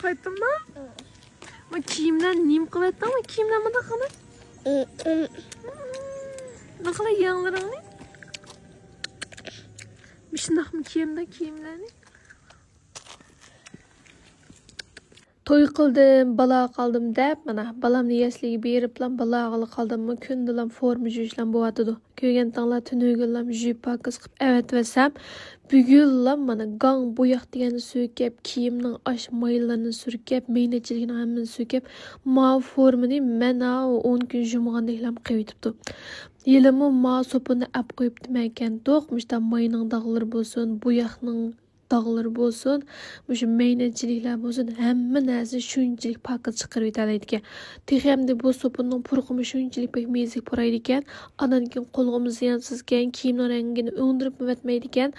qaytdingmi? Men kiyimdan nim qilyaptingmi? Kiyimdan nima qilib? Nima qilay yangilaringni? Mishnoqmi kiyimlarni? To'y qildim, bala qoldim deb, mana balamni yasliga berib bilan bala qoldimmi, kundilam forma juyishlan bo'yatdi. Ko'rgantinglar tunugulam juyib pakas qilib avatmasam, bugunlam mana gang bo'yoq deganni so'kib, kiyimning osh maylarini surkib, meynachiligini hammani so'kib, ma formani mana 10 kun jumgandeklam qo'yibdi. Yelimi ma sopini ap qo'yibdi ekan, to'qmishda mayning dog'lari bo'lsin, bo'yoqning dağlar bolsun, şu meyneçilikler bolsun, hamma narsa shunchalik pakat chiqarib yetadi ekan. Texamda bu so'pining purqimi shunchalik pek mezik poraydi ekan, anan keyin qo'lg'imiz ziyansizkan, kiyimning rangini o'ndirib o'tmaydi ekan.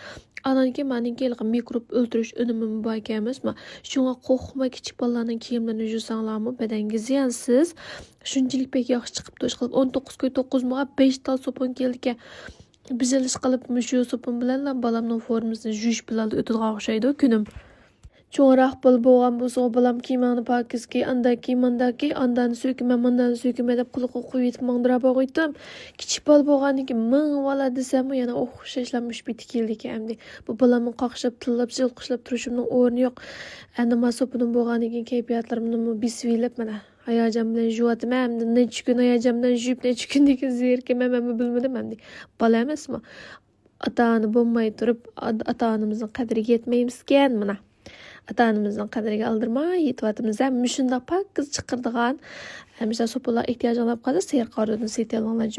Anan keyin meniki mikrob o'ldirish unumi bor ekanmismi? Shunga qo'rqma kichik bolalarning kiyimlarini yuvsanglarmi, badanga ziyansiz. Shunchalik pek yaxshi chiqibdi. 19 kun 9 moy 5 ta so'pin keldi ekan. Bizelish qilib shu so'pim bilan balamning formasini yuvish bilan o'tadigan o'xshaydi kunim. Cho'nroq bo'lgan bo'lsa, balam kiymani pakizki, andan so'kima, mandan so'kima deb quloqqa qo'yib yetib mandirab qo'ydim. Kichik bol bo'lganiki, ming vala desam, yana o'xshashlanmish biti keldi ekan. Bu balamni qoqishib, tillab, jilqishlab turishimning o'rni yo'q. Endi men so'pinim bo'lganiga kayfiyatlarimni bisvilab mana hayajon bilan juvatim hamda necha kun hayajondan juyib necha kundagi zerikman bilmadim hamda bola emasmi ota-ona bo'lmay turib ota-onamizning qadriga yetmaymizkan mana ota-onamizning qadriga aldirmay yetyapmiz ham shunday pak qiz chiqirdigan hamisha so'plar ehtiyojlanib qolsa ser qordini setelanglar